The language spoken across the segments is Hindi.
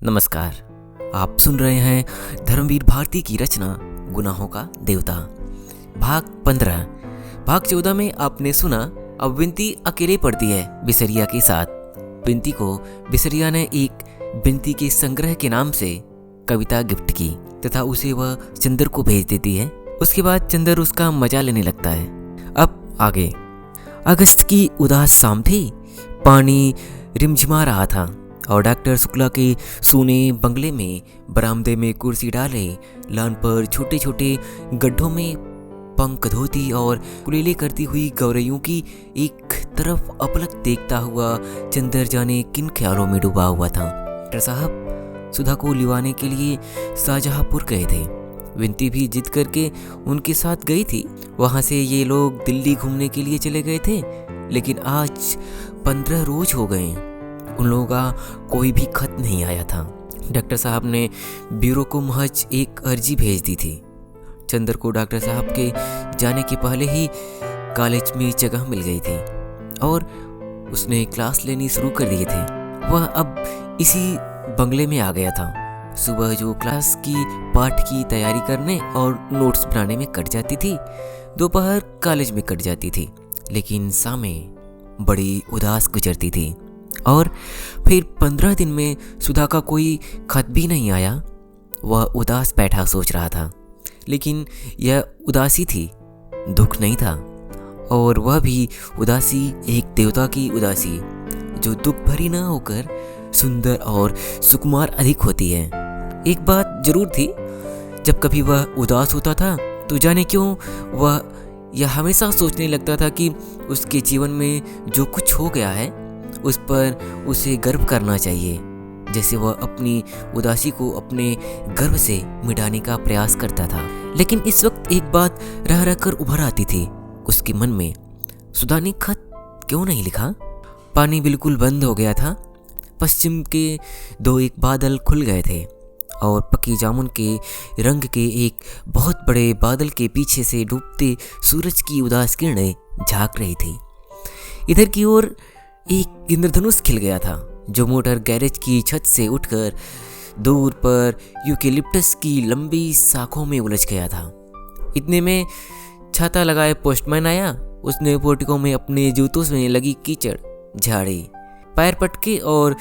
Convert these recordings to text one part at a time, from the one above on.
नमस्कार। आप सुन रहे हैं धर्मवीर भारती की रचना गुनाहों का देवता, भाग 15। भाग 14 में आपने सुना अब विंती अकेले पढ़ती है बिसरिया के साथ। विंती को बिसरिया ने एक विंती के संग्रह के नाम से कविता गिफ्ट की तथा उसे वह चंदर को भेज देती है। उसके बाद चंदर उसका मजा लेने लगता है। अब आगे। अगस्त की उदास शाम थी। पानी रिमझिमा रहा था और डॉक्टर शुक्ला के सूने बंगले में बरामदे में कुर्सी डाले लान पर छोटे छोटे गड्ढों में पंख धोती और कुलेले करती हुई गौरैयों की एक तरफ अपलक देखता हुआ चंदर जाने किन ख्यालों में डूबा हुआ था। डॉक्टर साहब सुधा को लिवाने के लिए शाहजहांपुर गए थे। विंती भी जिद करके उनके साथ गई थी। वहाँ से ये लोग दिल्ली घूमने के लिए चले गए थे, लेकिन आज 15 रोज हो गए उन लोगों का कोई भी खत नहीं आया था। डॉक्टर साहब ने ब्यूरो को महज एक अर्जी भेज दी थी। चंदर को डॉक्टर साहब के जाने के पहले ही कॉलेज में जगह मिल गई थी और उसने क्लास लेनी शुरू कर दिए थे। वह अब इसी बंगले में आ गया था। सुबह जो क्लास की पाठ की तैयारी करने और नोट्स बनाने में कट जाती थी, दोपहर कॉलेज में कट जाती थी, लेकिन शामें बड़ी उदास गुजरती थी। और फिर 15 दिन में सुधा का कोई खत भी नहीं आया। वह उदास बैठा सोच रहा था, लेकिन यह उदासी थी, दुख नहीं था। और वह भी उदासी एक देवता की उदासी जो दुख भरी ना होकर सुंदर और सुकुमार अधिक होती है। एक बात जरूर थी, जब कभी वह उदास होता था तो जाने क्यों वह यह हमेशा सोचने लगता था कि उसके जीवन में जो कुछ हो गया है उस पर उसे गर्व करना चाहिए, जैसे वह अपनी उदासी को अपने गर्व से मिटाने का प्रयास करता था। लेकिन इस वक्त एक बात रह रहकर उभर आती थी उसके मन में, सुधा ने खत क्यों नहीं लिखा? पानी बिल्कुल बंद हो गया था। पश्चिम के 2-1 बादल खुल गए थे और पकी जामुन के रंग के एक बहुत बड़े बादल के पीछे से डूबते सूरज की उदास किरणें झांक रही थी। इधर की ओर एक इंद्रधनुष खिल गया था जो मोटर गैरेज की छत से उठकर दूर पर यूकेलिप्टस की लंबी शाखों में उलझ गया था। इतने में छाता लगाए पोस्टमैन आया। उसने पोर्टिको में अपने जूतों में लगी कीचड़ झाड़ी, पैर पटके और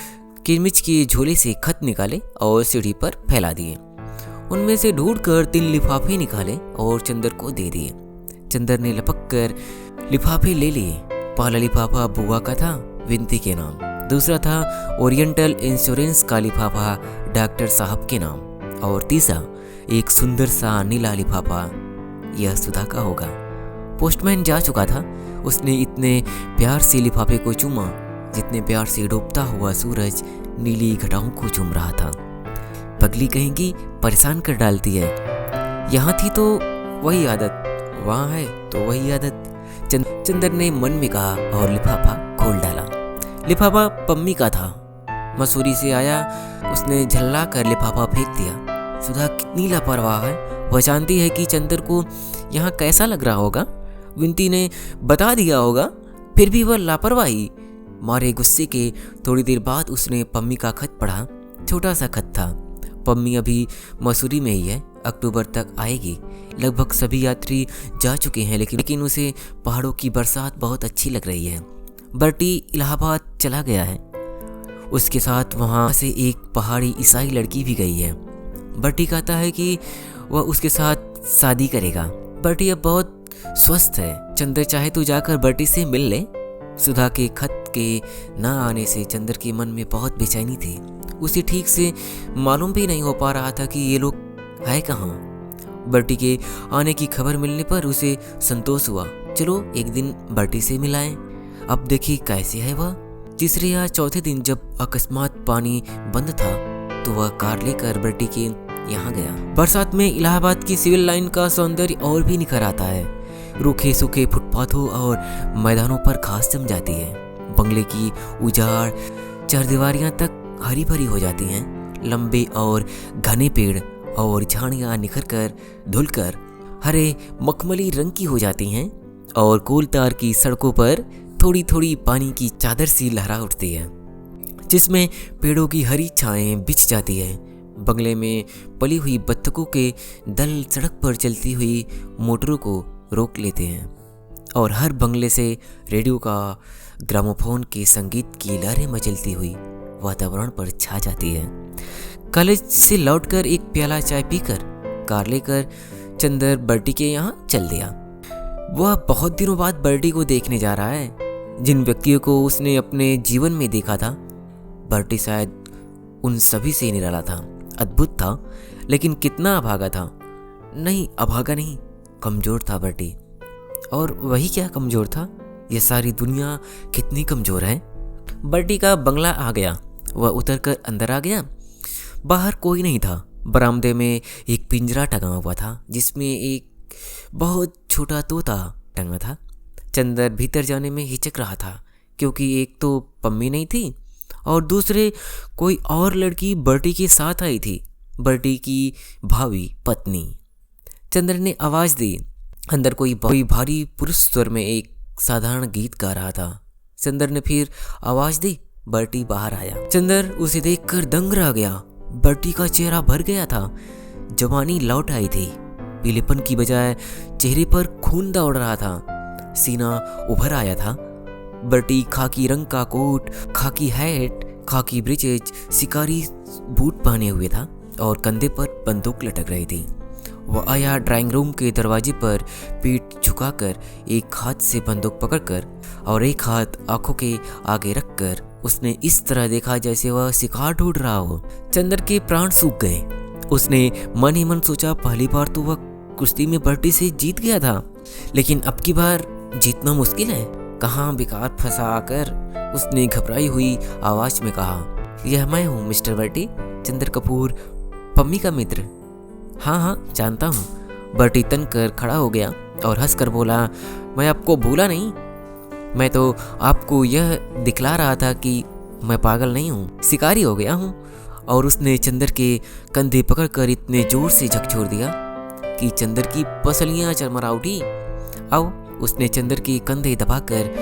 किरमिच के झोले से खत निकाले और सीढ़ी पर फैला दिए। उनमें से ढूंढकर 3 लिफाफे निकाले और चंदर को दे दिए। चंदर ने लपक कर लिफाफे ले लिए। पहला लिफाफा बुआ का था, विंती के नाम। दूसरा था ओरिएंटल इंश्योरेंस का लिफाफा, डॉक्टर साहब के नाम। और तीसरा एक सुंदर सा नीला लिफाफा, यह सुधा का होगा। पोस्टमैन जा चुका था। उसने इतने प्यार से लिफाफे को चूमा जितने प्यार से डूबता हुआ सूरज नीली घटाओं को चूम रहा था। पगली कहेंगी परेशान कर डालती है। यहाँ थी तो वही आदत, वहाँ है तो वही आदत, चंदर ने मन में कहा और लिफाफा खोल डाला। लिफाफा पम्मी का था। मसूरी से आया। उसने झल्ला कर लिफाफा फेंक दिया। सुधा कितनी लापरवाह है। वह जानती है कि चंदर को यहाँ कैसा लग रहा होगा। विंती ने बता दिया होगा, फिर भी वह लापरवाही मारे गुस्से के थोड़ी देर बाद उसने पम्मी का खत पढ़ा। छोटा सा खत था। पम्मी अभी मसूरी में ही है, अक्टूबर तक आएगी। लगभग सभी यात्री जा चुके हैं, लेकिन उसे पहाड़ों की बरसात बहुत अच्छी लग रही है। बर्टी इलाहाबाद चला गया है। उसके साथ वहाँ से एक पहाड़ी ईसाई लड़की भी गई है। बर्टी कहता है कि वह उसके साथ शादी करेगा। बर्टी अब बहुत स्वस्थ है। चंदर चाहे तो जाकर बर्टी से मिल ले। सुधा के खत के न आने से चंदर के मन में बहुत बेचैनी थी। उसे ठीक से मालूम भी नहीं हो पा रहा था कि ये लोग है कहाँ। बर्टी के आने की खबर मिलने पर उसे संतोष हुआ। चलो एक दिन बर्टी से मिलाएं, अब देखिए कैसे है वह। तीसरे या चौथे दिन जब अकस्मात पानी बंद था तो वह कार लेकर बर्टी के यहाँ गया। बरसात में इलाहाबाद की सिविल लाइन का सौंदर्य और भी निखर आता है। रूखे सूखे फुटपाथों और मैदानों पर घास जम जाती है। बंगले की उजाड़ चारदीवारियां तक हरी भरी हो जाती हैं। लंबे और घने पेड़ और झाड़ियां निखर कर धुलकर हरे मखमली रंग की हो जाती हैं और कोलतार की सड़कों पर थोड़ी थोड़ी पानी की चादर सी लहरा उठती है। जिसमें पेड़ों की हरी छाएं बिछ जाती है। बंगले में पली हुई बत्तखों के दल सड़क पर चलती हुई मोटरों को रोक लेते हैं और हर बंगले से रेडियो का ग्रामोफोन के संगीत की लहरें मचलती हुई वातावरण पर छा जाती है। कॉलेज से लौटकर एक प्याला चाय पीकर कार लेकर चंदर बर्टी के यहाँ चल दिया। वह बहुत दिनों बाद बर्टी को देखने जा रहा है। जिन व्यक्तियों को उसने अपने जीवन में देखा था, बर्टी शायद उन सभी से निराला था, अद्भुत था, लेकिन कितना अभागा था। नहीं, अभागा नहीं, कमज़ोर था बर्टी। और वही क्या कमज़ोर था, यह सारी दुनिया कितनी कमज़ोर है। बर्टी का बंगला आ गया। वह उतरकर अंदर आ गया। बाहर कोई नहीं था। बरामदे में एक पिंजरा टंगा हुआ था जिसमें एक बहुत छोटा तोता टंगा था। चंदर भीतर जाने में हिचक रहा था क्योंकि एक तो पम्मी नहीं थी और दूसरे कोई और लड़की बर्टी के साथ आई थी, बर्टी की भावी पत्नी। चंदर ने आवाज़ दी। अंदर कोई भारी पुरुष स्वर में एक साधारण गीत गा रहा था। चंदर ने फिर आवाज़ दी। बर्टी बाहर आया। चंदर उसे देखकर दंग रह गया। बर्टी का चेहरा भर गया था। जवानी लौट आई थी। पीलेपन की बजाय चेहरे पर खून दौड़ रहा था। सीना उभर आया था। बर्टी खाकी रंग का कोट, खाकी हैट, खाकी ब्रीचेज, शिकारी बूट पहने हुए था और कंधे पर बंदूक लटक रही थी। वह आया ड्राइंग रूम के दरवाजे पर पीठ झुकाकर, एक हाथ से बंदूक पकड़कर और एक हाथ आंखों के आगे रखकर उसने इस तरह देखा जैसे वह शिकार ढूंढ रहा हो। चंदर के प्राण सूख गए। उसने मन ही मन सोचा, पहली बार तो वह कुश्ती में बर्टी से जीत गया था, लेकिन अब की बार जीतना मुश्किल है। कहाँ बेकार फंसा आकर उसने घबराई हुई आवाज में कहा, यह मैं हूँ मिस्टर बर्टी, चंदर कपूर, पम्मी का मित्र। हाँ हाँ जानता हूँ। बर्टी तन कर खड़ा हो गया और हंसकर बोला, मैं आपको भूला नहीं। मैं तो आपको यह दिखला रहा था कि मैं पागल नहीं हूँ, शिकारी हो गया हूँ। और उसने चंदर के कंधे पकड़कर इतने जोर से झकझोर दिया कि चंदर की पसलियाँ चरमरा उठी। आओ, उसने चंदर के कंधे दबाकर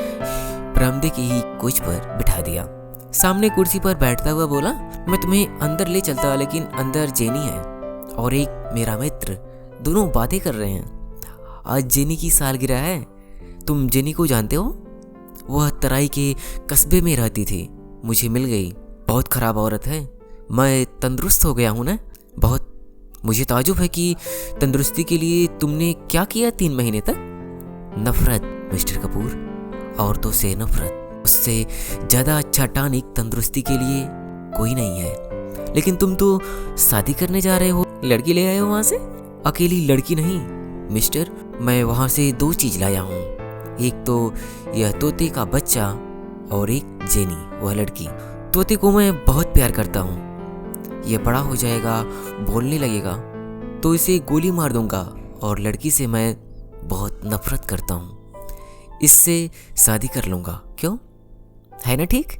बरामदे की ही कोच पर बिठा दिया। सामने कुर्सी पर बैठता हुआ बोला, मैं तुम्हें अंदर ले चलता, लेकिन अंदर जेनी है और एक मेरा मित्र, दोनों बातें कर रहे हैं। आज जेनी की सालगिरह है। तुम जेनी को जानते हो? वह तराई के कस्बे में रहती थी, मुझे मिल गई। बहुत खराब औरत है। मैं तंदुरुस्त हो गया हूँ ना, बहुत। मुझे ताजुब है कि तंदुरुस्ती के लिए तुमने क्या किया 3 महीने तक। नफरत मिस्टर कपूर, औरतों से नफरत। उससे ज़्यादा अच्छा टॉनिक तंदुरुस्ती के लिए कोई नहीं है। लेकिन तुम तो शादी करने जा रहे हो, लड़की ले आए हो वहाँ से। अकेली लड़की नहीं मिस्टर, मैं वहाँ से 2 चीज़ लाया हूँ। एक तो यह तोते का बच्चा और एक जेनी, वह लड़की। तोते को मैं बहुत प्यार करता हूँ। यह बड़ा हो जाएगा, बोलने लगेगा तो इसे गोली मार दूंगा। और लड़की से मैं बहुत नफरत करता हूँ। इससे शादी कर लूँगा, क्यों? है ना ठीक?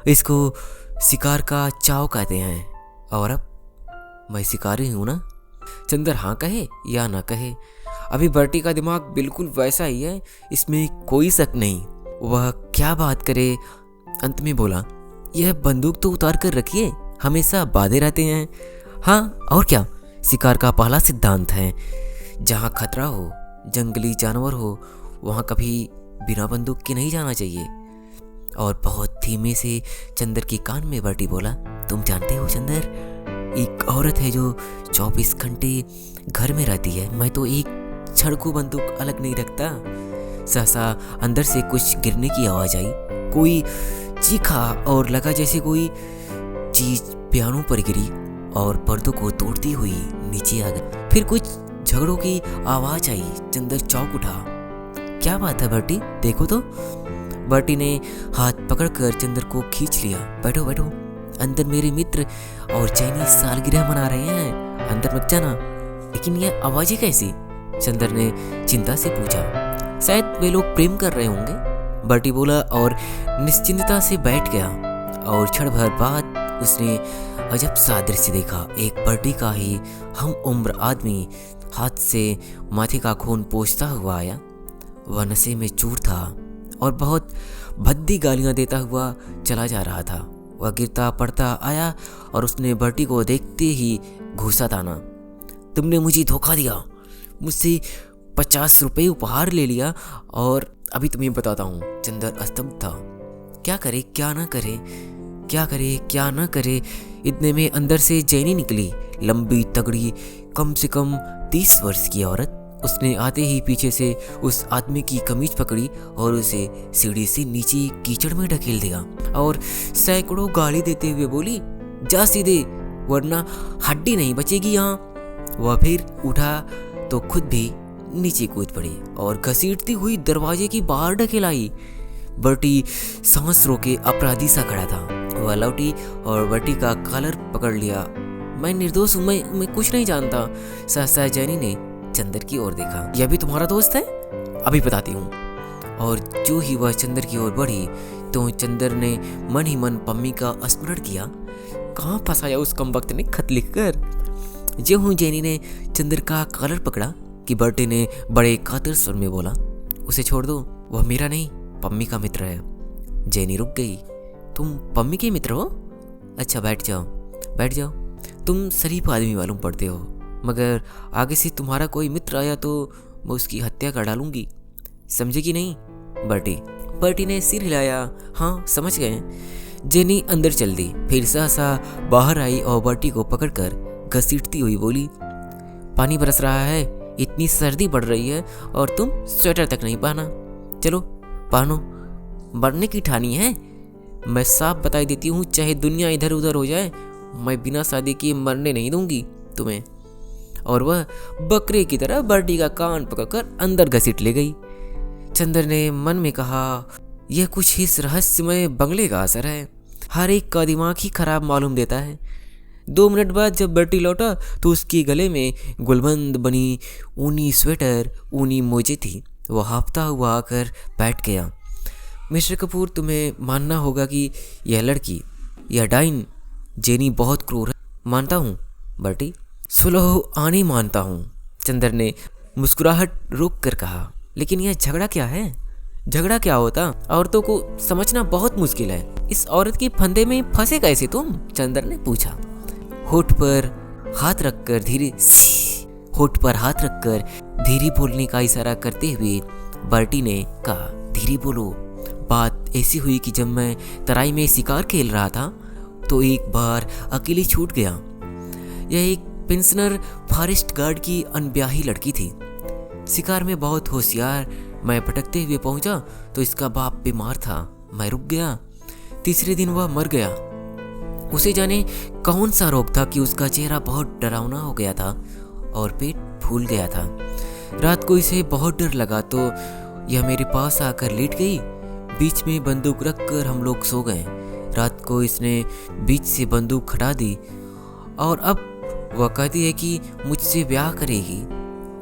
इसको शिकार का चाव कहते हैं। और अब मैं शिकारी हूँ ना। चंदर हाँ कहे या ना कहे, अभी बर्टी का दिमाग बिल्कुल वैसा ही है, इसमें कोई शक नहीं। वह क्या बात करे, अंत में बोला, यह बंदूक तो उतार कर रखिए, हमेशा बाधे रहते हैं। हाँ और क्या, शिकार का पहला सिद्धांत है, जहाँ खतरा हो, जंगली जानवर हो, वहाँ कभी बिना बंदूक के नहीं जाना चाहिए। और बहुत धीमे से चंदर के कान में बर्टी बोला, तुम जानते हो चंदर, एक औरत है जो 24 घंटे घर में रहती है। मैं तो एक क्षण को बंदूक अलग नहीं रखता। सहसा अंदर से कुछ गिरने की आवाज आई। कोई चीखा और लगा जैसे कोई चीज पियानो पर गिरी और पर्दों को तोड़ती हुई नीचे आ गई। फिर कुछ झगड़ों की आवाज आई। चंदर चौंक उठा। क्या बात है बर्टी, देखो तो। बर्टी ने हाथ पकड़कर चंदर को खींच लिया। बैठो बैठो, अंदर मेरे मित्र और चाइनीज सालगिरह मना रहे हैं, अंदर मत जाना। लेकिन यह आवाजें कैसी? चंदर ने चिंता से पूछा। शायद वे लोग प्रेम कर रहे होंगे, बर्टी बोला और निश्चिंतता से बैठ गया। और क्षण भर बाद उसने अजब सा दृश्य देखा। एक बर्टी का ही हम उम्र आदमी हाथ से माथे का खून पोंछता हुआ आया। वह नशे में चूर था और बहुत भद्दी गालियां देता हुआ चला जा रहा था। वह गिरता पड़ता आया और उसने बर्टी को देखते ही घूसा ताना। तुमने मुझे धोखा दिया, मुझसे 50 रुपये उपहार ले लिया और अभी तुम्हें बताता हूँ। चंदर अस्तब्ध था। क्या करे क्या ना करे, क्या करे क्या ना करे। इतने में अंदर से जैनी निकली, लंबी तगड़ी, कम से कम 30 वर्ष की औरत। उसने आते ही पीछे से उस आदमी की कमीज पकड़ी और उसे सीढ़ी से नीचे कीचड़ में ढकेल दिया और सैकड़ों गाली देते हुए बोली, जा सीधे वरना हड्डी नहीं बचेगी यहाँ। वह फिर उठा तो खुद भी नीचे कूद पड़ी और घसीटती हुई दरवाजे की बाहर ढकेल आई। बर्टी सांस रोके अपराधी सा खड़ा था। वह लौटी और बर्टी का कॉलर पकड़ लिया। मैं निर्दोष हूँ, मैं कुछ नहीं जानता। सहसा जैनी ने चंदर की ओर देखा। यह भी तुम्हारा दोस्त है? अभी बताती हूँ। और जो ही वह चंदर की ओर बढ़ी तो चंदर ने मन ही मन पम्मी का स्मरण किया। कहाँ फंसाया उस कमबख्त ने खत लिखकर। जो हूँ जैनी ने चंदर का कॉलर पकड़ा कि बर्टी ने बड़े कातर स्वर में बोला, उसे छोड़ दो, वह मेरा नहीं पम्मी का मित्र है। जैनी रुक गई। तुम पम्मी के मित्र हो? अच्छा बैठ जाओ बैठ जाओ। तुम शरीफ आदमी मालूम पड़ते हो, मगर आगे से तुम्हारा कोई मित्र आया तो मैं उसकी हत्या कर डालूंगी, समझे कि नहीं? बर्टी ने सिर हिलाया। हाँ समझ गए। जेनी अंदर चल दी, फिर सहसा बाहर आई और बर्टी को पकड़कर घसीटती हुई बोली, पानी बरस रहा है, इतनी सर्दी बढ़ रही है और तुम स्वेटर तक नहीं पहना। चलो पहनो, मरने की ठानी है। मैं साफ बता देती हूँ, चाहे दुनिया इधर उधर हो जाए, मैं बिना शादी किए मरने नहीं दूंगी तुम्हें। और वह बकरे की तरह बर्टी का कान पकड़कर अंदर घसीट ले गई। चंदर ने मन में कहा, यह कुछ इस रहस्यमय बंगले का असर है। हर एक का दिमाग ही खराब मालूम देता है। 2 मिनट बाद जब बर्टी लौटा तो उसके गले में गुलबंद बनी ऊनी स्वेटर, ऊनी मोजे थी। वह हांफता हुआ आकर बैठ गया। मिस्टर कपूर, तुम्हें मानना होगा कि यह लड़की, यह डाइन जेनी बहुत क्रूर है। मानता हूँ बर्टी, सुलह आने मानता हूँ। चंदर ने मुस्कुराहट रोक कर कहा, लेकिन यह झगड़ा क्या है? झगड़ा क्या होता? औरतों को समझना बहुत मुश्किल है। इस औरत के फंदे में फंसे कैसे तुम? चंदर ने पूछा। होठ पर हाथ रखकर धीरे बोलने का इशारा करते हुए बर्टी ने कहा, धीरे बोलो। बात ऐसी हुई कि जब मैं तराई में शिकार खेल रहा था तो एक बार अकेली छूट गया। यह एक पेंशनर फॉरेस्ट गार्ड की अनब्याही लड़की थी। शिकार में बहुत होशियार। मैं भटकते हुए पहुंचा तो इसका बाप बीमार था। मैं रुक गया। तीसरे दिन वह मर गया। उसे जाने कौन सा रोग था कि उसका चेहरा बहुत डरावना हो गया था और पेट फूल गया था। रात को इसे बहुत डर लगा तो यह मेरे पास आकर लेट गई। बीच में बंदूक रखकर हम लोग सो गए। रात को इसने बीच से बंदूक हटा दी और अब वह कहती है कि मुझसे ब्याह करेगी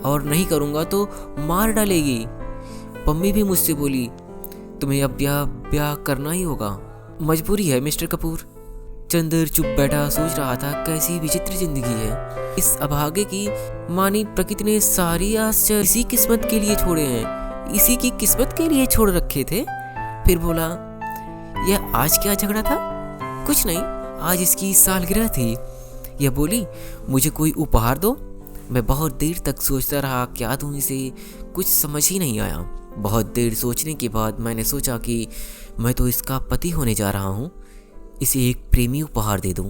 और नहीं करूँगा तो मार डालेगी। पम्मी भी मुझसे बोली, तुम्हें अब ब्याह करना ही होगा, मजबूरी है मिस्टर कपूर। चंदर चुप बैठा सोच रहा था, कैसी विचित्र जिंदगी है इस अभागे की। मानी प्रकृति ने सारी आश्चर्य इसी किस्मत के लिए छोड़े हैं, इसी की किस्मत के लिए छोड़ रखे थे। फिर बोला, यह आज क्या झगड़ा था? कुछ नहीं, आज इसकी सालगिरह थी। यह बोली, मुझे कोई उपहार दो। मैं बहुत देर तक सोचता रहा, क्या दूं इसे, कुछ समझ ही नहीं आया। बहुत देर सोचने के बाद मैंने सोचा कि मैं तो इसका पति होने जा रहा हूँ, इसे एक प्रेमी उपहार दे दूं।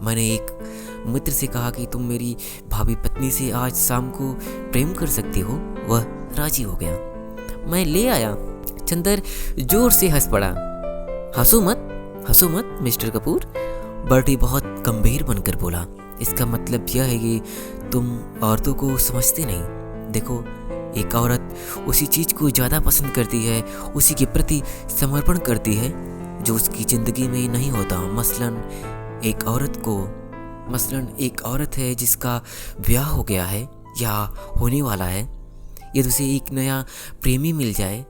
मैंने एक मित्र से कहा कि तुम मेरी भाभी पत्नी से आज शाम को प्रेम कर सकती हो। वह राजी हो गया। मैं ले आया। चंदर जोर से हंस पड़ा। हंसो मत मिस्टर कपूर। बर्टी बहुत गंभीर बनकर बोला, इसका मतलब यह है कि तुम औरतों को समझते नहीं। देखो, एक औरत उसी चीज को ज़्यादा पसंद करती है, उसी के प्रति समर्पण करती है जो उसकी ज़िंदगी में नहीं होता। मसलन एक औरत है जिसका ब्याह हो गया है या होने वाला है। यदि उसे एक नया प्रेमी मिल जाए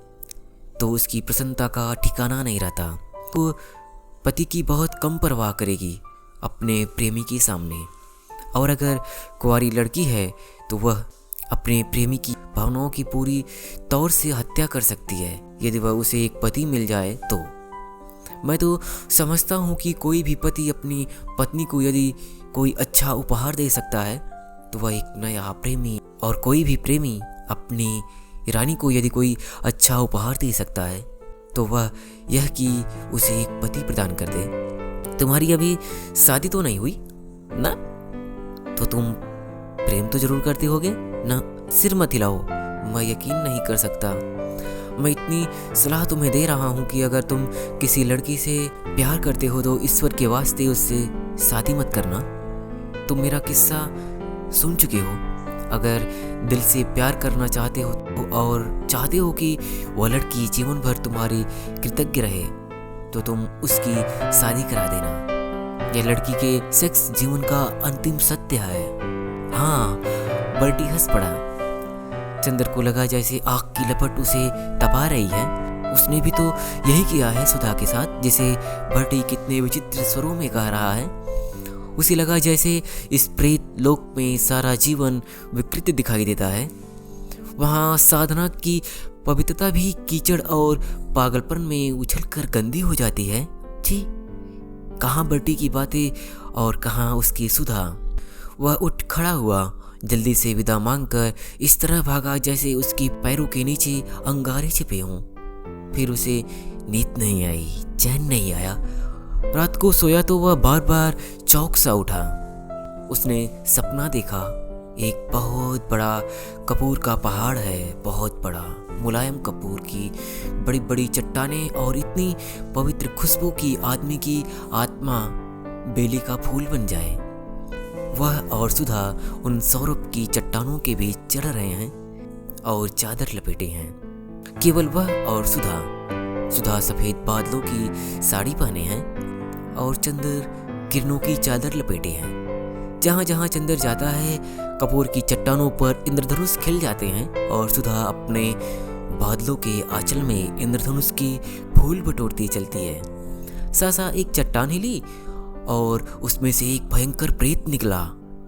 तो उसकी प्रसन्नता का ठिकाना नहीं रहता। वो पति की बहुत कम परवाह करेगी अपने प्रेमी के सामने। और अगर कुंवारी लड़की है तो वह अपने प्रेमी की भावनाओं की पूरी तौर से हत्या कर सकती है यदि वह उसे एक पति मिल जाए तो। मैं तो समझता हूँ कि कोई भी पति अपनी पत्नी को यदि कोई अच्छा उपहार दे सकता है तो वह एक नया प्रेमी, और कोई भी प्रेमी अपनी रानी को यदि कोई अच्छा उपहार दे सकता है तो वह यह कि उसे एक पति प्रदान कर दे। तुम्हारी अभी शादी तो नहीं हुई ना, तो तुम प्रेम तो जरूर करते होगे ना। सिर मत हिलाओ, मैं यकीन नहीं कर सकता। मैं इतनी सलाह तुम्हें दे रहा हूँ कि अगर तुम किसी लड़की से प्यार करते हो तो ईश्वर के वास्ते उससे शादी मत करना। तुम मेरा किस्सा सुन चुके हो। अगर दिल से प्यार करना चाहते हो और चाहते हो कि वह लड़की जीवन भर तुम्हारी कृतज्ञ रहे तो तुम उसकी शादी करा देना। यह लड़की के सेक्स जीवन का अंतिम सत्य है। हाँ, बर्टी हंस पड़ा। चंदर को लगा जैसे आग की लपट उसे तपा रही है। उसने भी तो यही किया है सुधा के साथ, जिसे बर्टी कितने विचित्र स्वरों में कह रहा है। उसे लगा जैसे इस प्रेत लोक में सारा जीवन विकृत दिखाई देता है। वहाँ साधना की पवित्रता भी कीचड़ और पागलपन में उछलकर गंदी हो जाती है। छी, कहाँ बर्टी की बातें और कहाँ उसकी सुधा। वह उठ खड़ा हुआ, जल्दी से विदा मांगकर इस तरह भागा जैसे उसकी पैरों के नीचे अंगारे छिपे हों। फिर उसे नींद नहीं आई, चैन नहीं आया। रात को सोया तो वह बार बार चौंक सा उठा। उसने सपना देखा, एक बहुत बड़ा कपूर का पहाड़ है, बहुत बड़ा, मुलायम कपूर की बड़ी बड़ी चट्टानें और इतनी पवित्र खुशबू की आदमी की आत्मा बेली का फूल बन जाए। वह और सुधा उन सौरभ की चट्टानों के बीच चढ़ रहे हैं और चादर लपेटे हैं। केवल वह और सुधा। सुधा सफेद बादलों की साड़ी पहने हैं और चंद्र किरणों की चादर लपेटे हैं। जहाँ जहाँ चंद्र जाता है कपूर की चट्टानों पर इंद्रधनुष खिल जाते हैं और सुधा अपने बादलों के आंचल में इंद्रधनुष की फूल बटोरती चलती है। सासा एक चट्टान हिली और उसमें से एक भयंकर प्रेत निकला,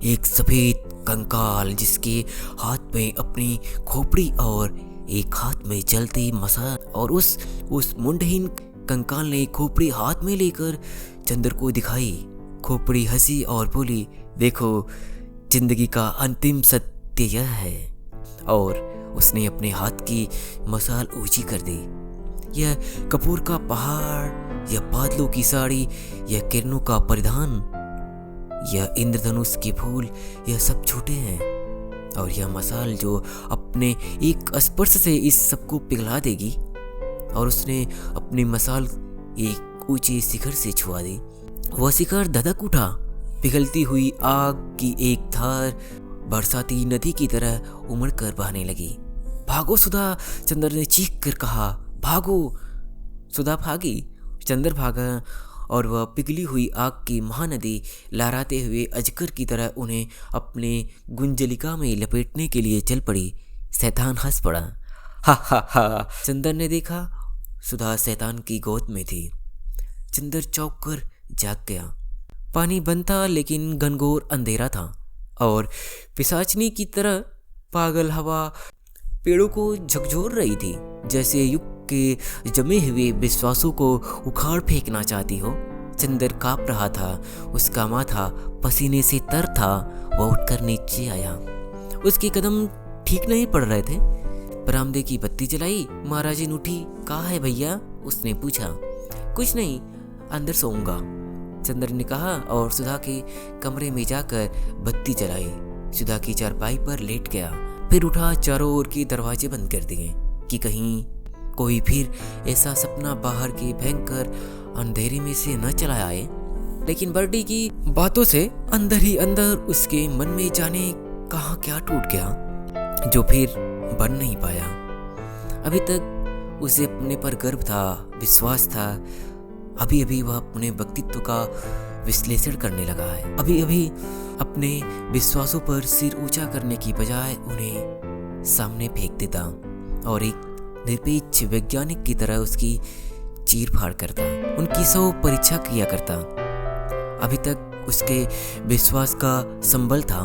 एक सफेद कंकाल जिसके हाथ में अपनी खोपड़ी और एक हाथ में जलती मसाल। और उस मुंडहीन कंकाल ने खोपड़ी हाथ में लेकर चंद्र को दिखाई। खोपड़ी हंसी और बोली, देखो, जिंदगी का अंतिम सत्य यह है। और उसने अपने हाथ की मसाल ऊंची कर दी। यह कपूर का पहाड़, यह बादलों की साड़ी, यह किरणों का परिधान, यह इंद्रधनुष के फूल, यह सब झूठे हैं। और यह मसाल जो अपने एक स्पर्श से इस सबको पिघला देगी। और उसने अपनी मसाल एक ऊंचे शिखर से छुआ दी। वह शिखर धधक उठा। पिघलती हुई आग की एक धार बरसाती नदी की तरह उमड़कर बहने लगी। भागो सुधा, चंद्र ने चीख कर कहा। भागो। सुधा भागी, चंद्र भागा और वह पिघली हुई आग की महानदी लहराते हुए अजगर की तरह उन्हें अपने गुंजलिका में लपेटने के लिए चल पड़ी। शैतान हंस पड़ा। हा हा हा। चंद्र ने देखा, सुधा शैतान की गोद में थी। चंद्र चौंक कर जाग गया। पानी बंद था लेकिन घनघोर अंधेरा था और पिशाचनी की तरह पागल हवा पेड़ों को झकझोर रही थी, जैसे युग के जमे हुए विश्वासों को उखाड़ फेंकना चाहती हो। चंद्र कांप रहा था, उसका माथा पसीने से तर था। वह उठकर नीचे आया। उसके कदम ठीक नहीं पड़ रहे थे। बरामदे की बत्ती जलाई। महाराजिन उठी। कहाँ है भैया? उसने पूछा। कुछ नहीं, अंदर सोऊंगा, चंद्र ने कहा और सुधा के कमरे में जाकर बत्ती जलाई। सुधा की चारपाई पर लेट गया, फिर उठा, चारों ओर के दरवाजे बंद कर दिए कि कहीं कोई फिर ऐसा सपना बाहर के भयंकर अंधेरे में से न चला आए। लेकिन बर्टी की बातों से अंदर ही अंदर उसके मन में जाने कहाँ क्या टूट गया जो फिर बन नहीं पाया। अभी तक उसे अपने पर गर्व था, विश्वास था। अभी अभी वह अपने व्यक्तित्व का विश्लेषण करने लगा है। अभी अभी अपने विश्वासों पर सिर ऊंचा करने की बजाय उन्हें सामने फेंक देता और एक निरपेक्ष वैज्ञानिक की तरह उसकी चीर फाड़ करता, उनकी सौ परीक्षा किया करता। अभी तक उसके विश्वास का संबल था,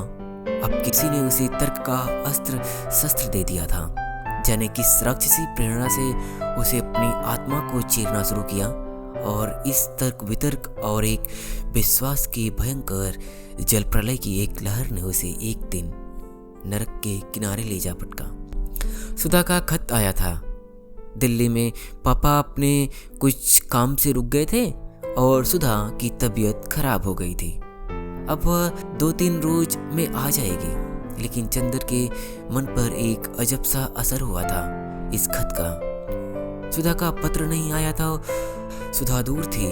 अब किसी ने उसे तर्क का अस्त्र शस्त्र दे दिया था। जाने किस राक्षसी प्रेरणा से उसे अपनी आत्मा को चीरना शुरू किया और इस तर्क वितर्क और एक विश्वास के भयंकर जल प्रलय की एक लहर ने उसे एक दिन नरक के किनारे ले जा पटका। सुधा का खत आया था। दिल्ली में पापा अपने कुछ काम से रुक गए थे और सुधा की तबीयत खराब हो गई थी। अब वह 2-3 रोज में आ जाएगी, लेकिन चंदर के मन पर एक अजब सा असर हुआ था इस खत का। सुधा का पत्र नहीं आया था। सुधा दूर थी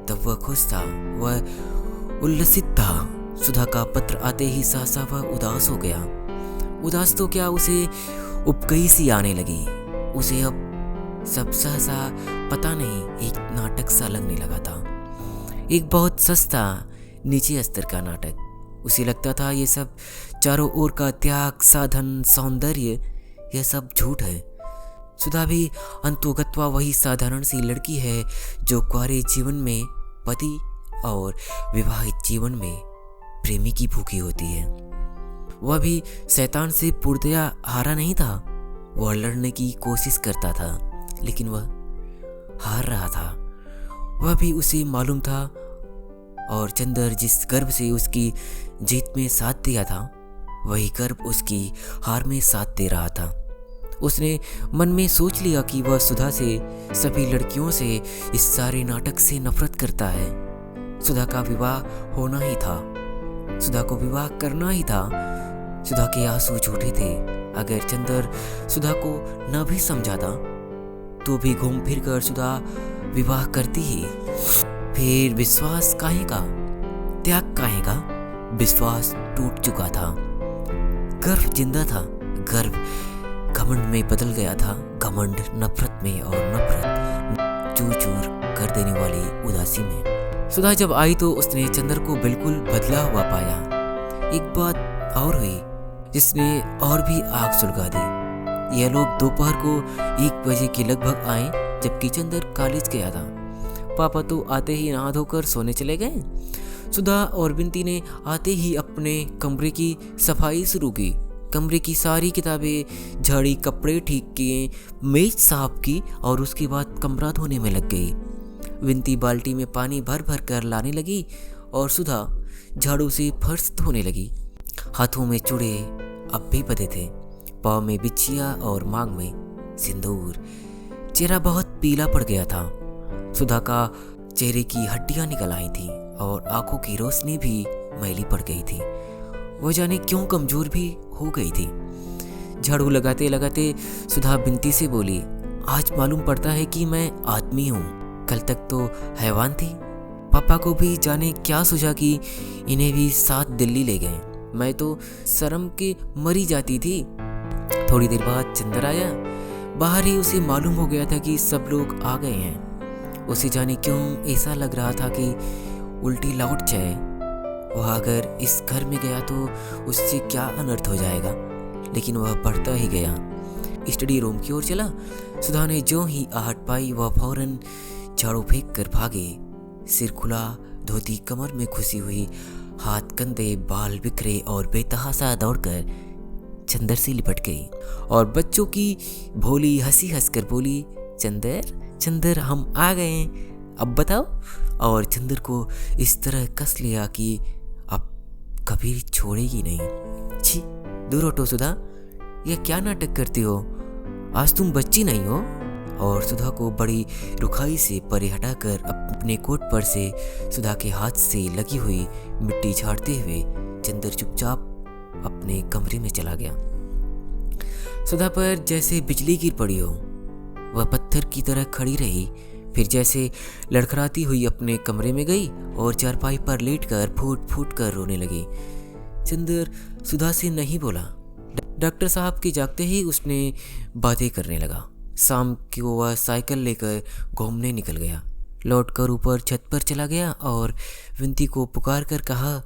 तब वह खुश था, वह उल्लसित था। सुधा का पत्र आते ही सहसा वह उदास हो गया। उदास तो क्या, उसे उपकई सी आने लगी। उसे अब सब सहसा पता नहीं एक नाटक सा लगने लगा था, एक बहुत सस्ता नीचे स्तर का नाटक। उसे लगता था ये सब चारों ओर का त्याग, साधन, सौंदर्य, यह सब झूठ है। सुधा भी अंतोगत्वा वही साधारण सी लड़की है जो कुंवारे जीवन में पति और विवाहित जीवन में प्रेमी की भूखी होती है। वह भी शैतान से पूर्णतया हारा नहीं था। वह लड़ने की कोशिश करता था, लेकिन वह हार रहा था। वह भी उसे मालूम था। और चंदर जिस गर्व से उसकी जीत में साथ दिया था, वही गर्व उसकी हार में साथ दे रहा था। उसने मन में सोच लिया कि वह सुधा से, सभी लड़कियों से, इस सारे नाटक से नफरत करता है। सुधा का विवाह होना ही था, सुधा को विवाह करना ही था। सुधा के आंसू झूठे थे। अगर चंदर सुधा को न भी समझाता तो भी घूम फिर कर सुधा विवाह करती ही। फिर विश्वास काहे का, त्याग काहे का? विश्वास टूट चुका था। गर्व जिंदा था, गर्व घमंड में बदल गया था, घमंड नफरत में, और नफरत चूर चूर कर देने वाली उदासी में। सुधा जब आई तो उसने चंदर को बिल्कुल बदला हुआ पाया। एक बात और हुई जिसने और भी आग सुलगा दी। यह लोग दोपहर को 1 बजे के लगभग आए, जबकि चंदर कॉलेज गया था। पापा तो आते ही नहा धोकर सोने चले गए। सुधा और बिंती ने आते ही अपने कमरे की सफाई शुरू की। कमरे की सारी किताबें झाड़ी, कपड़े ठीक किए, मेज साफ की और उसके बाद कमरा धोने में लग गई। बिंती बाल्टी में पानी भर भर कर लाने लगी और सुधा झाड़ू से फर्श धोने लगी। हाथों में चूड़े अब भी बंधे थे, पाँव में बिछिया और मांग में सिंदूर। चेहरा बहुत पीला पड़ गया था। सुधा का चेहरे की हड्डियां निकल आई थी और आंखों की रोशनी भी मैली पड़ गई थी। वो जाने क्यों कमजोर भी हो गई थी। झाड़ू लगाते लगाते सुधा बिंती से बोली, आज मालूम पड़ता है कि मैं आदमी हूँ, कल तक तो हैवान थी। पापा को भी जाने क्या सूझा कि इन्हें भी साथ दिल्ली ले गए। मैं तो शर्म के मरी जाती थी। थोड़ी देर बाद चंदर आया। बाहर ही उसे मालूम हो गया था कि सब लोग आ गए हैं। उसे जाने क्यों ऐसा लग रहा था कि उल्टी लौट जाए। वह अगर इस घर में गया तो उससे क्या अनर्थ हो जाएगा, लेकिन वह बढ़ता ही गया। स्टडी रूम की ओर चला। सुधा ने जो ही आहट पाई वह फौरन झाड़ू फेंक कर भागे। सिर खुला, धोती कमर में घुसी हुई, हाथ कंधे, बाल बिखरे और बेतहासा दौड़कर चंदर से लिपट गई और बच्चों की भोली हंसी हंसकर बोली, चंदर चंदर हम आ गए हैं, अब बताओ। और चंदर को इस तरह कस लिया कि अब कभी छोड़ेगी नहीं। छी, दूर हटो सुधा, यह क्या नाटक करती हो? आज तुम बच्ची नहीं हो। और सुधा को बड़ी रुखाई से परे हटाकर अपने कोट पर से सुधा के हाथ से लगी हुई मिट्टी झाड़ते हुए चंदर चुपचाप अपने कमरे में चला गया। सुधा पर जैसे बिजली गिर पड़ी हो। वह पत्थर की तरह खड़ी रही, फिर जैसे लड़खड़ाती हुई अपने कमरे में गई और चारपाई पर लेटकर फूट फूट कर रोने लगी। चंदर सुधा से नहीं बोला। डॉक्टर साहब के जागते ही उसने बातें करने लगा। शाम को वह साइकिल लेकर घूमने निकल गया। लौटकर ऊपर छत पर चला गया और विंती को पुकार कर कहा,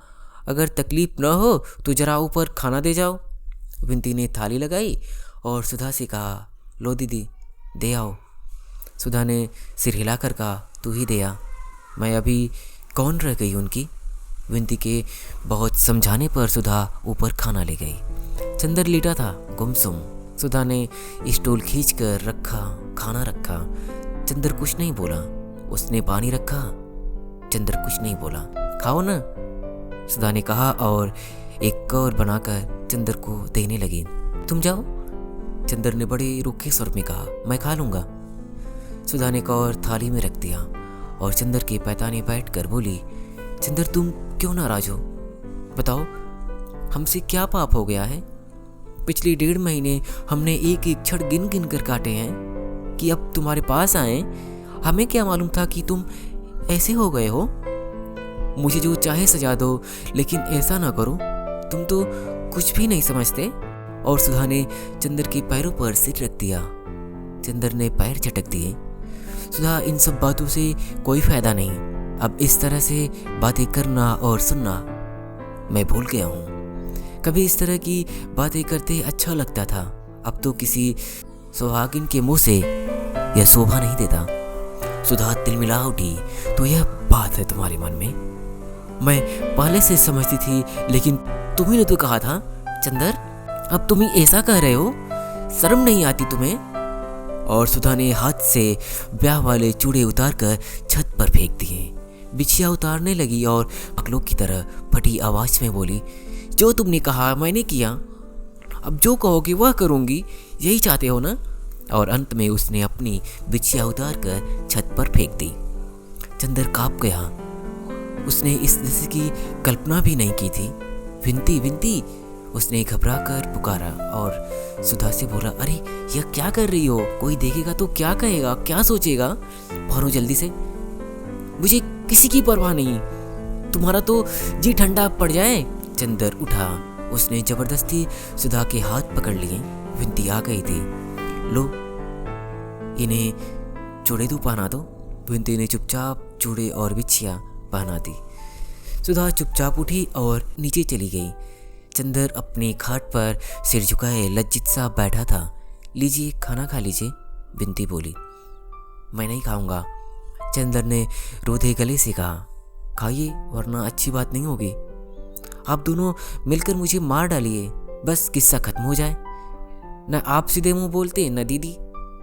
अगर तकलीफ न हो तो जरा ऊपर खाना दे जाओ। विंती ने थाली लगाई और सुधा से कहा, लो दीदी दे आओ। सुधा ने सिर हिलाकर कहा, तू ही दे आ, मैं अभी कौन रह गई उनकी। विंती के बहुत समझाने पर सुधा ऊपर खाना ले गई। चंदर लेटा था गुमसुम। सुधा ने स्टूल खींच कर रखा, खाना रखा। चंदर कुछ नहीं बोला। उसने पानी रखा। चंदर कुछ नहीं बोला। खाओ ना, सुधा ने कहा और एक कवर बनाकर चंदर को देने लगी। तुम जाओ, चंदर ने बड़े रूखे स्वर में कहा। मैं खा लूँगा। सुधा ने कवर थाली में रख दिया और चंदर के पैताने बैठकर बोली, चंदर तुम क्यों नाराज हो? बताओ, हमसे क्या पाप हो गया है? पिछले 1.5 महीने हमने एक एक क्षण गिन गिन कर काटे हैं कि अब तुम्हारे पास आए। हमें क्या मालूम था कि तुम ऐसे हो गए हो? मुझे जो चाहे सजा दो, लेकिन ऐसा ना करो। तुम तो कुछ भी नहीं समझते। और सुधा ने चंदर के पैरों पर सिर रख दिया। चंदर ने पैर झटक दिए। सुधा, इन सब बातों से कोई फायदा नहीं। अब इस तरह से बातें करना और सुनना मैं भूल गया हूँ। कभी इस तरह की बातें करते अच्छा लगता था। अब तो किसी सुहागिन के मुंह से यह शोभा नहीं देता। सुधा तिलमिला उठी। तो यह बात है तुम्हारे मन में? मैं पहले से समझती थी, लेकिन तुम्ही ने तो कहा था। चंदर, अब तुम ही ऐसा कह रहे हो? शर्म नहीं आती तुम्हें? और सुधा ने हाथ से ब्याह वाले चूड़े उतारकर छत पर फेंक दिए। बिछिया उतारने लगी और अकलों की तरह फटी आवाज में बोली, जो तुमने कहा मैंने किया, अब जो कहोगे वह करूंगी। यही चाहते हो ना? और अंत में उसने अपनी बिछिया उतारकर छत पर फेंक दी। चंदर कांप गया। उसने इस दृश्य की कल्पना भी नहीं की थी। विनती, विनती, उसने घबरा कर पुकारा और सुधा से बोला, अरे यह क्या कर रही हो? कोई देखेगा तो क्या कहेगा, क्या सोचेगा? भरो जल्दी से, मुझे किसी की परवाह नहीं। तुम्हारा तो जी ठंडा पड़ जाए। चंदर उठा। उसने जबरदस्ती सुधा के हाथ पकड़ लिए। विनती आ गई थी। लो, इन्हें चूड़े दो, पहना दो। विनती ने चुपचाप चूड़े और बिछिया पहना दी। सुधा चुपचाप उठी और नीचे चली गई। चंदर अपनी खाट पर सिर झुकाए लज्जित सा बैठा था। लीजिए, खाना खा लीजिए, विनती बोली। मैं नहीं खाऊंगा, चंदर ने रोधे गले से कहा। खाइए, वरना अच्छी बात नहीं होगी। आप दोनों मिलकर मुझे मार डालिए, बस किस्सा खत्म हो जाए। न आप सीधे मुंह बोलते, न दीदी।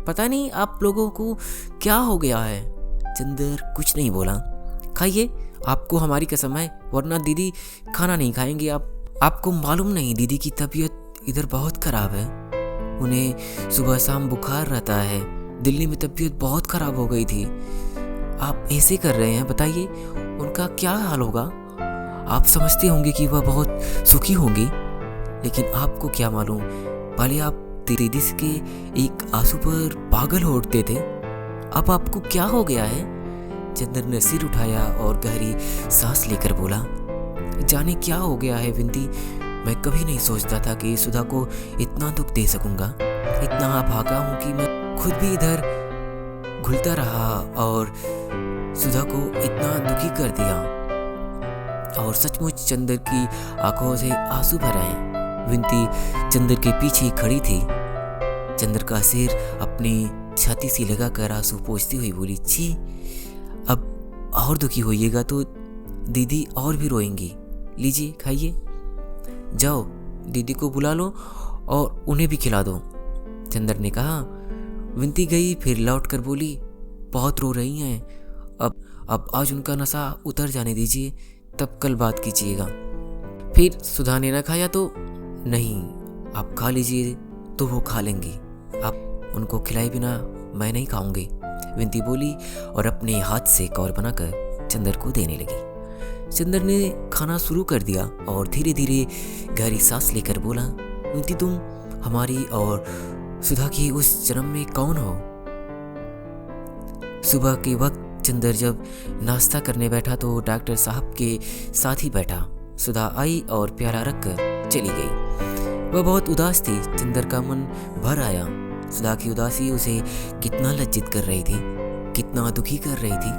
पता नहीं आप लोगों को क्या हो गया है। चंदर कुछ नहीं बोला। खाइए, आपको हमारी कसम है, वरना दीदी खाना नहीं खाएंगे। आपको मालूम नहीं, दीदी की तबीयत इधर बहुत खराब है। उन्हें सुबह शाम बुखार रहता है। दिल्ली में तबीयत बहुत खराब हो गई थी। आप ऐसे कर रहे हैं, बताइए उनका क्या हाल होगा? आप समझते होंगे कि वह बहुत सुखी होंगी, लेकिन आपको क्या मालूम, पहले आप दीदी के एक आंसू पर पागल हो उठते थे। अब आपको क्या हो गया है? चंदर ने सिर उठाया और गहरी सांस लेकर बोला, जाने क्या हो गया है विनती। मैं कभी नहीं सोचता था कि सुधा को इतना दुख दे सकूंगा। इतना भागा हूं कि मैं खुद भी इधर घुलता रहा और सुधा को इतना दुखी कर दिया। और सचमुच चंदर की आंखों से आंसू भर आए। विनती चंदर के पीछे खड़ी थी। चंदर का सिर अपनी छाती से लगाकर आंसू पोंछती हुई बोली, छी, अब और दुखी होइएगा तो दीदी और भी रोएंगी। लीजिए, खाइए। जाओ, दीदी को बुला लो और उन्हें भी खिला दो, चंदर ने कहा। विनती गई, फिर लौट कर बोली, बहुत रो रही हैं। अब आज उनका नशा उतर जाने दीजिए, तब कल बात कीजिएगा। फिर सुधा ने न खाया तो नहीं, आप खा लीजिए तो वो खा लेंगी। आप उनको खिलाए बिना मैं नहीं खाऊंगी, विनती बोली और अपने हाथ से कौर बनाकर चंदर को देने लगी। चंदर ने खाना शुरू कर दिया और धीरे धीरे गहरी सांस लेकर बोला, विनती तुम हमारी और सुधा की उस जन्म में कौन हो? सुबह के वक्त चंदर जब नाश्ता करने बैठा तो डॉक्टर साहब के साथ ही बैठा। सुधा आई और प्याला रखकर चली गई। वह बहुत उदास थी। चंदर का मन भर आया। सुधा की उदासी उसे कितना लज्जित कर रही थी, कितना दुखी कर रही थी।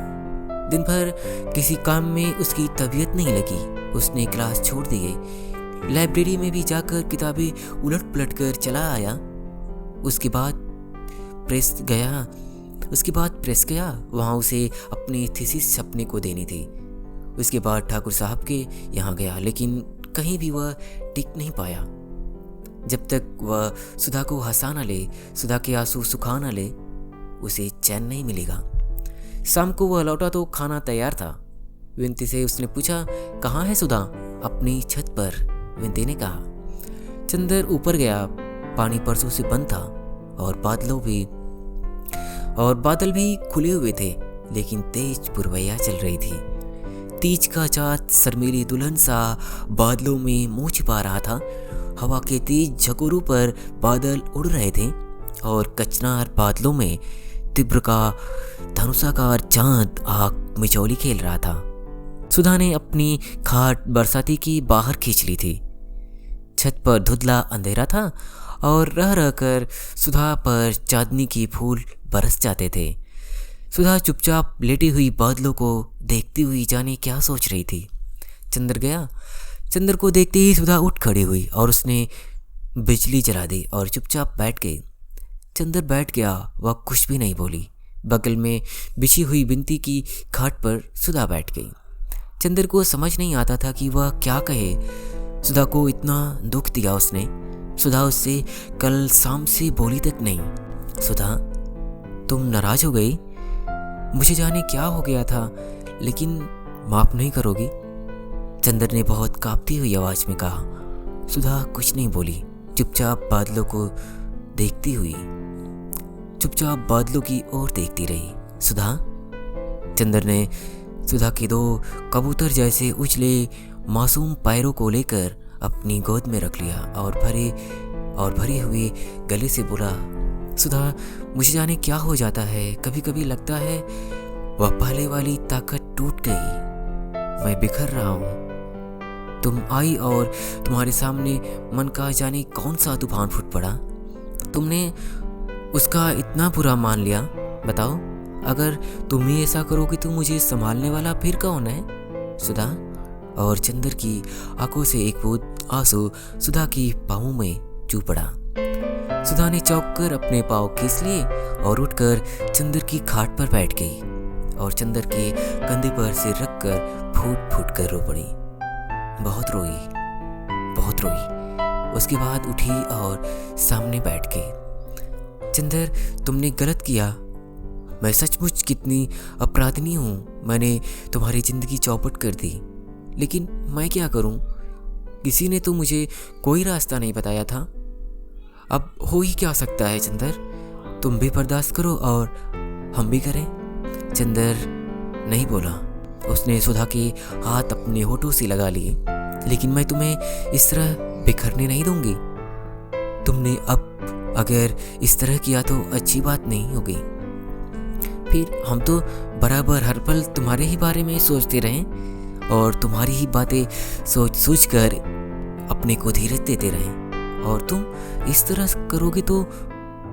दिन भर किसी काम में उसकी तबीयत नहीं लगी। उसने क्लास छोड़ दी। लाइब्रेरी में भी जाकर किताबें उलट पलट कर चला आया। उसके बाद प्रेस गया। वहाँ उसे अपनी थीसिस छपने को देनी थी। उसके बाद ठाकुर साहब के यहाँ गया, लेकिन कहीं भी वह टिक नहीं पाया। जब तक वह सुधा को हंसा न ले, सुधा के आंसू सुखा न ले, उसे चैन नहीं मिलेगा। शाम को वह लौटा तो खाना तैयार था। विंती से उसने पूछा, कहाँ है सुधा? अपनी छत पर, विंती ने कहा। चंदर ऊपर गया। पानी परसों से बंद था और बादल भी खुले हुए थे, लेकिन तेज पुरवैया चल रही थी। तीज का चाँद शर्मीली दुल्हन सा बादलों में मुंह छिपा रहा था। हवा के तेज झकोरों पर बादल उड़ रहे थे और कचनार बादलों में तीव्र का धनुषाकार चांद आग मिचौली खेल रहा था। सुधा ने अपनी खाट बरसाती की बाहर खींच ली थी। छत पर धुंधला अंधेरा था और रह रहकर सुधा पर चांदनी की फूल बरस जाते थे। सुधा चुपचाप लेटी हुई बादलों को देखती हुई जाने क्या सोच रही थी। चंदर गया। चंदर को देखते ही सुधा उठ खड़ी हुई और उसने बिजली जला दी और चुपचाप बैठ गई। चंदर बैठ गया। वह कुछ भी नहीं बोली। बगल में बिछी हुई विंती की खाट पर सुधा बैठ गई। चंदर को समझ नहीं आता था कि वह क्या कहे। सुधा को इतना दुख दिया उसने। सुधा उससे कल शाम से बोली तक नहीं। सुधा, तुम नाराज हो गई? मुझे जाने क्या हो गया था, लेकिन माफ नहीं करोगी? चंदर ने बहुत कांपती हुई आवाज में कहा। सुधा कुछ नहीं बोली, चुपचाप बादलों की ओर देखती रही। सुधा? चंदर ने सुधा के दो कबूतर जैसे उछले मासूम पैरों को लेकर अपनी गोद में रख लिया और भरे हुए गले से बोला, सुधा, मुझे जाने क्या हो जाता है। कभी कभी लगता है वह पहले वाली ताकत टूट गई। मैं बिखर रहा हूँ। तुम आई और तुम्हारे सामने मन का जाने कौन सा तूफान फूट पड़ा। तुमने उसका इतना बुरा मान लिया। बताओ, अगर तुम ही ऐसा करोगे तो मुझे संभालने वाला फिर कौन है? सुधा। और चंदर की आंखों से एक बूंद आंसू सुधा की पाँवों में चू पड़ा। सुधा ने चौंक कर अपने पाँव खींच लिए और उठकर चंदर की खाट पर बैठ गई और चंदर के कंधे पर सिर रखकर फूट फूट कर रो पड़ी। बहुत रोई। उसके बाद उठी और सामने बैठ गई। चंदर, तुमने गलत किया। मैं सचमुच कितनी अपराधनी हूँ। मैंने तुम्हारी जिंदगी चौपट कर दी, लेकिन मैं क्या करूँ? किसी ने तो मुझे कोई रास्ता नहीं बताया था। अब हो ही क्या सकता है चंदर? तुम भी बर्दाश्त करो और हम भी करें। चंदर नहीं बोला। उसने सुधा के हाथ अपने होठों से लगा लिए। लेकिन मैं तुम्हें इस तरह बिखरने नहीं दूंगी। तुमने अब अगर इस तरह किया तो अच्छी बात नहीं होगी। फिर हम तो बराबर हर पल तुम्हारे ही बारे में सोचते रहें और तुम्हारी ही बातें सोच कर अपने को धीरज देते रहें। और तुम इस तरह करोगे तो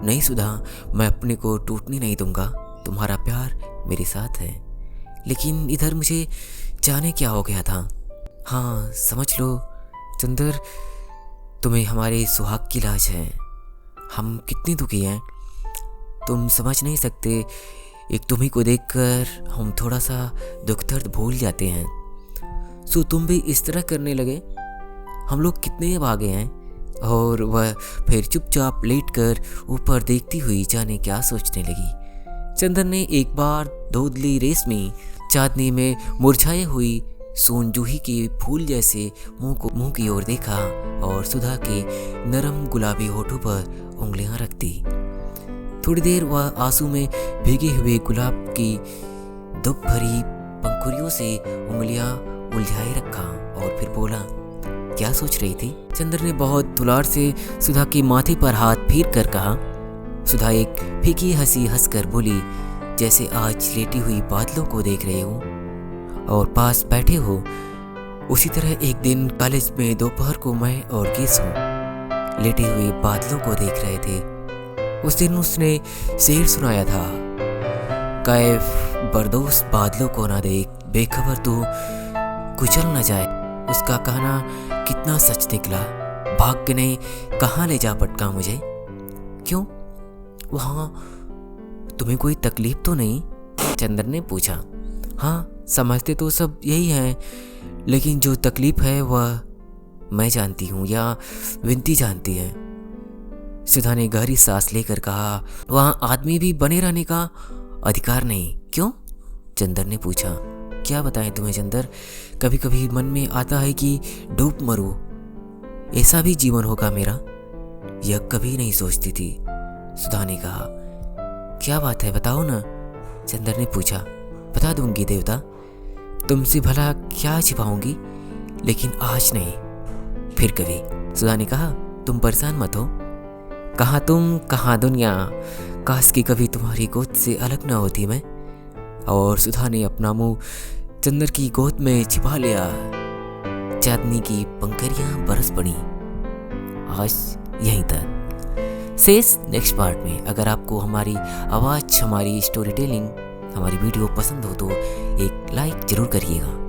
नहीं सुधा, मैं अपने को टूटने नहीं दूंगा। तुम्हारा प्यार मेरे साथ है। लेकिन इधर मुझे जाने क्या हो गया था। हाँ, समझ लो चंदर, तुम्हें हमारे सुहाग की लाज है। हम कितने दुखी हैं, तुम समझ नहीं सकते। एक तुम्ही को देखकर हम थोड़ा सा दुख दर्द भूल जाते हैं। सो तुम भी इस तरह करने लगे। हम लोग कितने भागे हैं। और वह फिर चुपचाप लेटकर ऊपर देखती हुई जाने क्या सोचने लगी। चंदर ने एक बार धुंधली रेशमी चांदनी में मुरझाए हुई सोन जूही के फूल जैसे मुंह की ओर देखा और सुधा के नरम गुलाबी होठों पर उंगलियां रख दी। थोड़ी देर वह आंसू में भीगे हुए गुलाब की दुख भरी पंखुड़ियों से उंगलियां उलझाए रखा और फिर बोला, क्या सोच रही थी? चंदर ने बहुत दुलार से सुधा के माथे पर हाथ फेर कर कहा। सुधा एक फीकी हंसी हंसकर बोली, जैसे आज लेटी हुई बादलों को देख रहे हो और पास बैठे हो, उसी तरह एक दिन कॉलेज में दोपहर को मैं और केशव लेटे हुए बादलों को देख रहे थे। उस दिन उसने शेर सुनाया था, कैफ बरदोस बादलों को ना देख, बेखबर तो कुचल न जाए। उसका कहना कितना सच निकला। भाग्य ने कहाँ ले जा पटका मुझे। क्यों, वहाँ तुम्हें कोई तकलीफ तो नहीं? चंदर ने पूछा। हाँ, समझते तो सब यही हैं, लेकिन जो तकलीफ है वह मैं जानती हूँ या विंती जानती है। सुधा ने गहरी सांस लेकर कहा, वहाँ आदमी भी बने रहने का अधिकार नहीं। क्यों? चंदर ने पूछा। क्या बताएं तुम्हें चंदर, कभी कभी मन में आता है कि डूब मरूं, ऐसा भी जीवन होगा मेरा। यह कभी नहीं सोचती थी, सुधा ने कहा। क्या बात है बताओ ना, चंदर ने पूछा। बता दूंगी देवता, तुमसे भला क्या छिपाऊंगी, लेकिन आज नहीं, फिर कभी, सुधा ने कहा। तुम परेशान मत हो, कहाँ तुम कहाँ दुनिया, काश की कभी तुम्हारी गोद से अलग ना होती मैं। और सुधा ने अपना मुंह चंदर की गोद में छिपा लिया। चांदनी की पंखुड़ियां बरस पड़ी। आज यहीं तक, शेष नेक्स्ट पार्ट में। अगर आपको हमारी आवाज़, हमारी स्टोरी टेलिंग, हमारी वीडियो पसंद हो तो एक लाइक ज़रूर करिएगा।